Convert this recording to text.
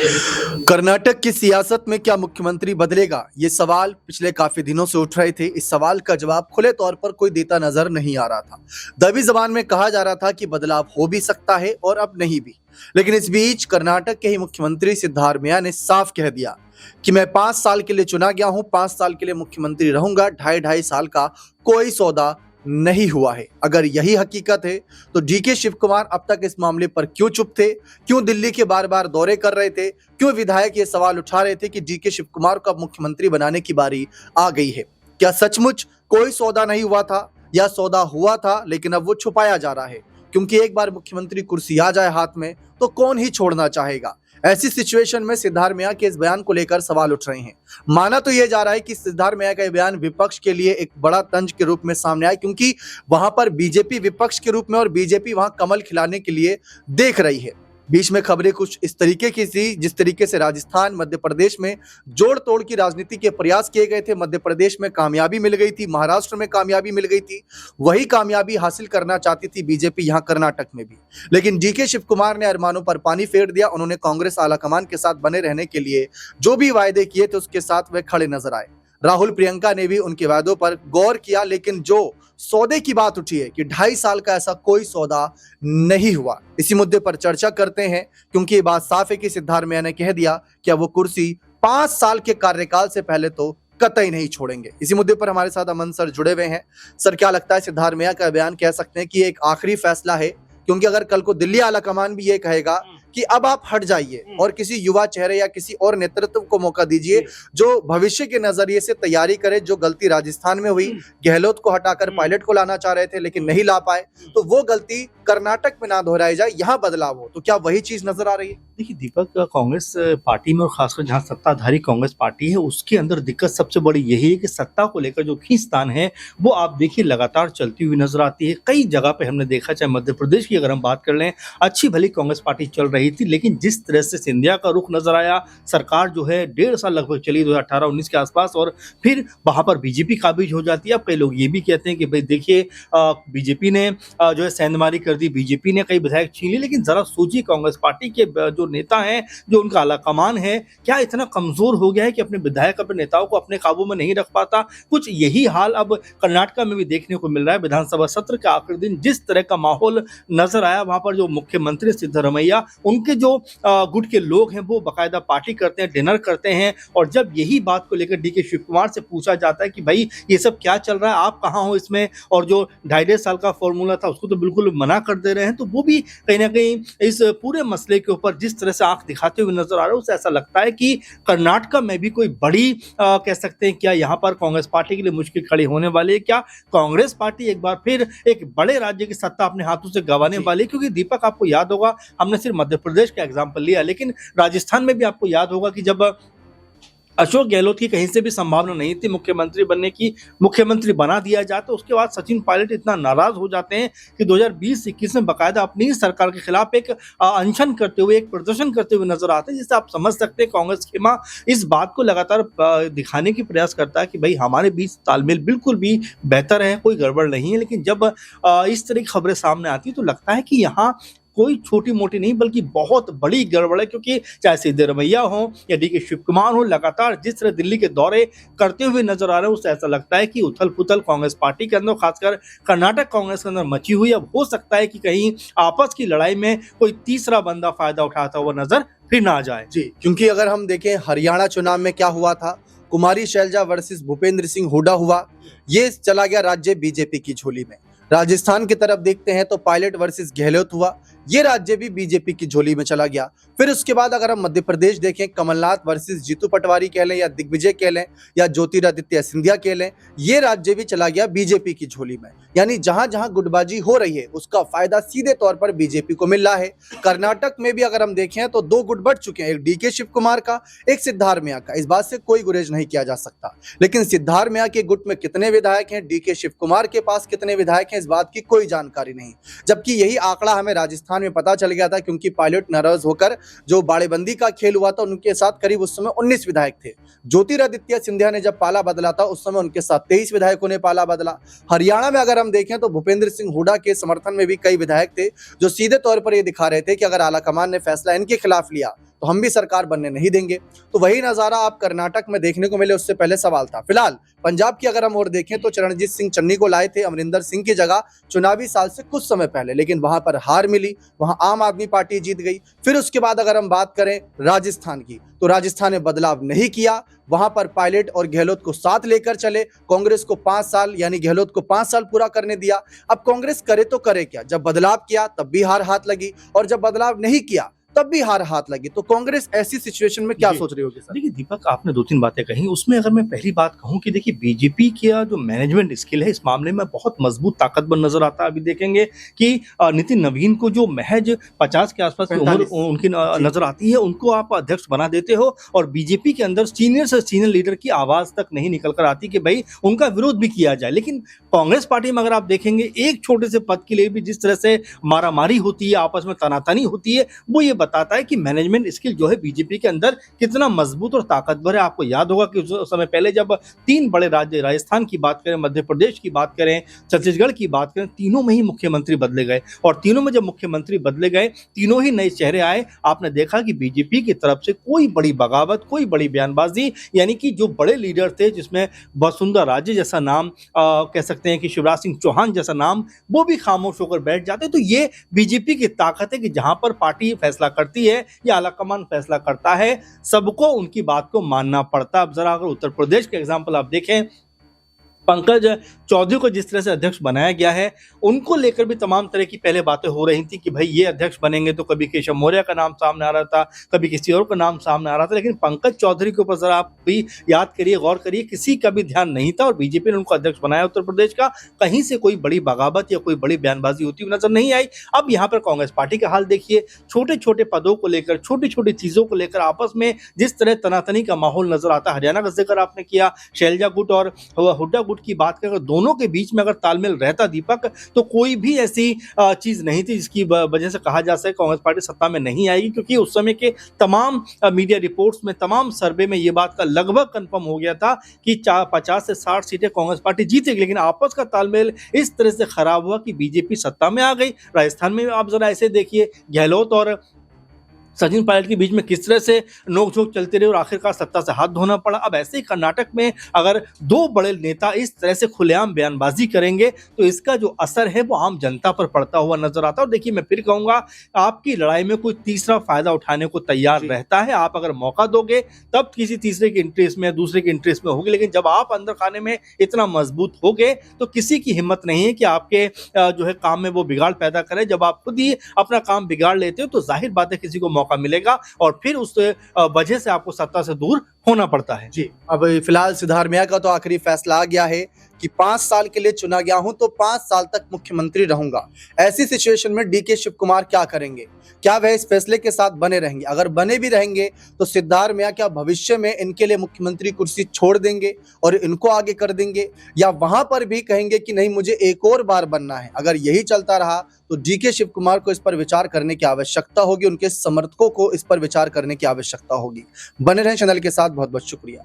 कर्नाटक की सियासत में क्या मुख्यमंत्री बदलेगा? ये सवाल पिछले काफी दिनों से उठ रहे थे। इस सवाल का जवाब खुले तौर पर कोई देता नजर नहीं आ रहा था। दबी जबान में कहा जा रहा था कि बदलाव हो भी सकता है और अब नहीं भी। लेकिन इस बीच कर्नाटक के ही मुख्यमंत्री सिद्धारमैया ने साफ कह दिया कि मैं 5 साल के लिए चुना गया हूं, 5 साल के लिए मुख्यमंत्री रहूंगा। ढाई ढाई साल का कोई सौदा नहीं हुआ है। अगर यही हकीकत है तो डीके शिव कुमार अब तक इस मामले पर क्यों चुप थे? क्यों दिल्ली के बार बार दौरे कर रहे थे? क्यों विधायक ये सवाल उठा रहे थे कि डीके शिव कुमार को अब मुख्यमंत्री बनाने की बारी आ गई है? क्या सचमुच कोई सौदा नहीं हुआ था या सौदा हुआ था लेकिन अब वो छुपाया जा रहा है? क्योंकि एक बार मुख्यमंत्री कुर्सी आ जाए हाथ में तो कौन ही छोड़ना चाहेगा। ऐसी सिचुएशन में सिद्धारमैया के इस बयान को लेकर सवाल उठ रहे हैं। माना तो यह जा रहा है कि सिद्धारमैया का यह बयान विपक्ष के लिए एक बड़ा तंज के रूप में सामने आया, क्योंकि वहां पर बीजेपी विपक्ष के रूप में और बीजेपी वहां कमल खिलाने के लिए देख रही है। बीच में खबरें कुछ इस तरीके की थी, जिस तरीके से राजस्थान मध्य प्रदेश में जोड़ तोड़ की राजनीति के प्रयास किए गए थे। मध्य प्रदेश में कामयाबी मिल गई थी, महाराष्ट्र में कामयाबी मिल गई थी। वही कामयाबी हासिल करना चाहती थी बीजेपी यहां कर्नाटक में भी। लेकिन डीके शिव कुमार ने अरमानों पर पानी फेर दिया। उन्होंने कांग्रेस आलाकमान के साथ बने रहने के लिए जो भी वायदे किए थे उसके साथ वे खड़े नजर आए। राहुल प्रियंका ने भी उनके वादों पर गौर किया, लेकिन जो सौदे की बात उठी है कि 2.5 साल का ऐसा कोई सौदा नहीं हुआ। इसी मुद्दे पर चर्चा करते हैं, क्योंकि ये बात साफ है कि सिद्धारमैया ने कह दिया कि वो कुर्सी 5 साल के कार्यकाल से पहले तो कतई नहीं छोड़ेंगे। इसी मुद्दे पर हमारे साथ अमन सर जुड़े हुए हैं। सर, क्या लगता है सिद्धारमैया का बयान कह सकते हैं कि एक आखिरी फैसला है? क्योंकि अगर कल को दिल्ली आलाकमान भी ये कहेगा कि अब आप हट जाइए और किसी युवा चेहरे या किसी और नेतृत्व को मौका दीजिए जो भविष्य के नजरिए से तैयारी करे, जो गलती राजस्थान में हुई, गहलोत को हटाकर पायलट को लाना चाह रहे थे लेकिन नहीं ला पाए, तो वो गलती कर्नाटक में ना दोहराई जाए, यहाँ बदलाव हो, तो क्या वही चीज नजर आ रही है? देखिए दीपक, कांग्रेस पार्टी में और खासकर जहां सत्ताधारी कांग्रेस पार्टी है उसके अंदर दिक्कत सबसे बड़ी यही है कि सत्ता को लेकर जो खींचतान है वो आप देखिए लगातार चलती हुई नजर आती है। कई जगह पे हमने देखा, चाहे मध्य प्रदेश की अगर हम बात कर लें, अच्छी भली कांग्रेस पार्टी चल रही थी, लेकिन जिस तरह से सिंधिया का रुख नजर आया, सरकार जो है 1.5 साल लगभग चली 2018-19 के आसपास, और फिर वहां पर बीजेपी काबिज हो जाती है। अब कई लोग ये भी कहते हैं कि भाई देखिए बीजेपी ने जो है सेंधमारी कर दी, बीजेपी ने कई विधायक छीन लिए, लेकिन जरा सोचिए कांग्रेस पार्टी के जो नेता हैं, जो उनका आलाकमान है, क्या इतना कमजोर हो गया है कि अपने विधायक, अपने नेताओं को अपने काबू में नहीं रख पाता? कुछ यही हाल अब कर्नाटक में भी देखने को मिल रहा है। विधानसभा सत्र के आखिरी दिन जिस तरह का माहौल नजर आया, वहां पर जो मुख्यमंत्री सिद्धारमैया, उनके जो गुट के लोग हैं वो बाकायदा पार्टी करते हैं, डिनर करते हैं, और जब यही बात को लेकर डीके शिव कुमार से पूछा जाता है कि भाई ये सब क्या चल रहा है, आप कहाँ हो इसमें, और जो 2.5 साल का फॉर्मूला था उसको तो बिल्कुल मना कर दे रहे हैं, तो वो भी कहीं ना कहीं इस पूरे मसले के ऊपर जिस तरह से आंख दिखाते हुए नजर आ रहा है, उससे ऐसा लगता है कि कर्नाटक में भी कोई बड़ी कह सकते हैं क्या यहाँ पर कांग्रेस पार्टी के लिए मुश्किल खड़ी होने वाली है? क्या कांग्रेस पार्टी एक बार फिर एक बड़े राज्य की सत्ता अपने हाथों से गंवाने वाली है? क्योंकि दीपक, आपको याद होगा, हमने सिर्फ मध्य प्रदेश का एग्जाम्पल लिया, लेकिन राजस्थान में भी आपको याद होगा कि जब अशोक गहलोत की कहीं से भी संभावना नहीं थी मुख्यमंत्री बनने की, मुख्यमंत्री बना दिया जाता, तो उसके बाद सचिन पायलट इतना नाराज हो जाते हैं कि 2020-21 में बाकायदा अपनी सरकार के खिलाफ एक अनशन करते हुए, एक प्रदर्शन करते हुए नजर आते हैं, जिससे आप समझ सकते हैं कांग्रेस खेमा इस बात को लगातार दिखाने की प्रयास करता है कि भाई हमारे बीच तालमेल बिल्कुल भी बेहतर है, कोई गड़बड़ नहीं है। लेकिन जब इस तरह की खबरें सामने आती है तो लगता है कि यहाँ कोई छोटी मोटी नहीं बल्कि बहुत बड़ी गड़बड़ है, क्योंकि चाहे सिद्धारमैया हो या डीके शिव कुमार हो, लगातार जिस तरह दिल्ली के दौरे करते हुए नजर आ रहे हैं, उससे ऐसा लगता है कि उथल पुथल कांग्रेस पार्टी के अंदर, खासकर कर्नाटक कांग्रेस के अंदर मची हुई। अब हो सकता है कि कहीं आपस की लड़ाई में कोई तीसरा बंदा फायदा उठाता हुआ नजर फिर ना आ जाए। जी, क्योंकि अगर हम देखें हरियाणा चुनाव में क्या हुआ था, कुमारी शैलजा वर्सेस भूपेंद्र सिंह हुड्डा हुआ, ये चला गया राज्य बीजेपी की झोली में। राजस्थान की तरफ देखते हैं तो पायलट वर्सेस गहलोत हुआ, ये राज्य भी बीजेपी की झोली में चला गया। फिर उसके बाद अगर हम मध्य प्रदेश देखें, कमलनाथ वर्सेस जीतू पटवारी कह लें या दिग्विजय कह लें या ज्योतिरादित्य सिंधिया कह लें, ये राज्य भी चला गया बीजेपी की झोली में। यानी जहां जहां गुटबाजी हो रही है उसका फायदा सीधे तौर पर बीजेपी को मिल रहा है। कर्नाटक में भी अगर हम देखें तो 2 गुट बढ़ चुके हैं, एक डीके शिव कुमार का, एक सिद्धारमैया का। इस बात से कोई गुरेज नहीं किया जा सकता, लेकिन सिद्धारमैया के गुट में कितने विधायक हैं, डीके शिव कुमार के पास कितने विधायक हैं, इस बात की कोई जानकारी नहीं। जबकि यही आंकड़ा हमें राजस्थान में पता चल गया था, क्योंकि पायलट नाराज होकर जो बाड़ेबंदी का खेल हुआ था उनके साथ करीब उस समय 19 विधायक थे। ज्योतिरादित्य सिंधिया ने जब पाला बदला था उस समय उनके साथ 23 विधायकों ने पाला बदला। हरियाणा में अगर हम देखें तो भूपेंद्र सिंह हुड्डा के समर्थन में भी कई विधायक थे जो सीधे तौर पर यह दिखा रहे थे कि अगर आलाकमान ने फैसला इनके खिलाफ लिया तो हम भी सरकार बनने नहीं देंगे। तो वही नजारा आप कर्नाटक में देखने को मिले, उससे पहले सवाल था। फिलहाल पंजाब की अगर हम और देखें तो चरणजीत सिंह चन्नी को लाए थे अमरिंदर सिंह की जगह चुनावी साल से कुछ समय पहले, लेकिन वहां पर हार मिली, वहां आम आदमी पार्टी जीत गई। फिर उसके बाद अगर हम बात करें राजस्थान की, तो राजस्थान ने बदलाव नहीं किया, वहां पर पायलट और गहलोत को साथ लेकर चले, कांग्रेस को 5 साल यानी गहलोत को 5 साल पूरा करने दिया। अब कांग्रेस करे तो करे क्या, जब बदलाव किया तब भी हार हाथ लगी, और जब बदलाव नहीं किया तब भी हार हाथ लगी। तो कांग्रेस ऐसी सिचुएशन में क्या जी। सोच रही होगी सर? देखिए दीपक, आपने 2-3 बातें कही, उसमें अगर मैं पहली बात कहूँ कि देखिए बीजेपी का जो मैनेजमेंट स्किल है इस मामले में बहुत मजबूत ताकतवर नजर आता है। अभी देखेंगे कि नितिन नवीन को जो महज 50 के आसपास की उम्र 45 उनकी नजर आती है, उनको आप अध्यक्ष बना देते हो, और बीजेपी के अंदर सीनियर से सीनियर लीडर की आवाज तक नहीं निकल कर आती कि भाई उनका विरोध भी किया जाए। लेकिन कांग्रेस पार्टी में अगर आप देखेंगे एक छोटे से पद के लिए भी जिस तरह से मारामारी होती है, आपस में तनातनी होती है, वो ये बताता है कि मैनेजमेंट स्किल जो है बीजेपी के अंदर कितना मजबूत और ताकतवर है। आपको याद होगा कि उस समय पहले जब 3 बड़े राज्य, राजस्थान की बात करें, मध्य प्रदेश की बात करें, छत्तीसगढ़ की बात करें, तीनों में ही मुख्यमंत्री बदले गए, और तीनों में जब मुख्यमंत्री बदले गए, तीनों ही नए चेहरे आए। आपने देखा कि बीजेपी की तरफ से कोई बड़ी बगावत, कोई बड़ी बयानबाजी, यानी कि जो बड़े लीडर थे, जिसमें वसुंधरा राजे जैसा नाम, कह सकते हैं कि शिवराज सिंह चौहान जैसा नाम, वो भी खामोश होकर बैठ जाते। तो ये बीजेपी की ताकत है कि जहां पर पार्टी फैसला करती है या आलाकमान फैसला करता है, सबको उनकी बात को मानना पड़ता है। अब जरा अगर उत्तर प्रदेश के एग्जांपल आप देखें, पंकज चौधरी को जिस तरह से अध्यक्ष बनाया गया है, उनको लेकर भी तमाम तरह की पहले बातें हो रही थी कि भाई ये अध्यक्ष बनेंगे, तो कभी केशव मौर्य का नाम सामने आ रहा था, कभी किसी और का नाम सामने आ रहा था, लेकिन पंकज चौधरी के ऊपर जरा आप भी याद करिए, गौर करिए, किसी का भी ध्यान नहीं था, और बीजेपी ने उनको अध्यक्ष बनाया उत्तर प्रदेश का। कहीं से कोई बड़ी बगावत या कोई बड़ी बयानबाजी होती हुई नजर नहीं आई। अब यहाँ पर कांग्रेस पार्टी का हाल देखिए, छोटे छोटे पदों को लेकर, छोटी छोटी चीजों को लेकर आपस में जिस तरह तनातनी का माहौल नजर आता है। हरियाणा का जिक्र आपने किया, शैलजा गुट और हुड्डा गुट की बात कर, दोनों के बीच में अगर तालमेल रहता दीपक, तो कोई भी ऐसी चीज नहीं थी जिसकी वजह से कहा जा सके कांग्रेस पार्टी सत्ता में नहीं आएगी, क्योंकि उस समय के तमाम मीडिया रिपोर्ट्स में, तमाम सर्वे में ये बात का लगभग कंफर्म हो गया था कि 50 से 60 सीटें कांग्रेस पार्टी जीतेगी। लेकिन आपस का तालमेल इस तरह से खराब हुआ कि बीजेपी सत्ता में आ गई। राजस्थान में आप जरा ऐसे देखिए, गहलोत और सचिन पायलट के बीच में किस तरह से नोकझोंक चलती रही और आखिरकार सत्ता से हाथ धोना पड़ा। अब ऐसे ही कर्नाटक में अगर 2 बड़े नेता इस तरह से खुलेआम बयानबाजी करेंगे, तो इसका जो असर है वो आम जनता पर पड़ता हुआ नजर आता है। और देखिए, मैं फिर कहूंगा, आपकी लड़ाई में कोई तीसरा फायदा उठाने को तैयार रहता है। आप अगर मौका दोगे तब किसी तीसरे के इंटरेस्ट में, दूसरे के इंटरेस्ट में होगी, लेकिन जब आप अंदर खाने में इतना मजबूत हो गए, तो किसी की हिम्मत नहीं है कि आपके जो है काम में वो बिगाड़ पैदा करे। जब आप खुद ही अपना काम बिगाड़ लेते हो, तो जाहिर बात है किसी को मौका मिलेगा, और फिर उस वजह से आपको सत्ता से दूर होना पड़ता है। जी, अब फिलहाल सिद्धारमैया का तो आखिरी फैसला आ गया है कि 5 साल के लिए चुना गया हूं तो 5 साल तक मुख्यमंत्री रहूंगा। ऐसी सिचुएशन में डीके शिव कुमार क्या करेंगे? क्या वह इस फैसले के साथ बने रहेंगे? अगर बने भी रहेंगे तो सिद्धारमैया क्या भविष्य में इनके लिए मुख्यमंत्री कुर्सी छोड़ देंगे और इनको आगे कर देंगे, या वहां पर भी कहेंगे कि नहीं, मुझे एक और बार बनना है? अगर यही चलता रहा तो डीके शिव कुमार को इस पर विचार करने की आवश्यकता होगी, उनके समर्थकों को इस पर विचार करने की आवश्यकता होगी। बने रहें चैनल के साथ, बहुत बहुत शुक्रिया।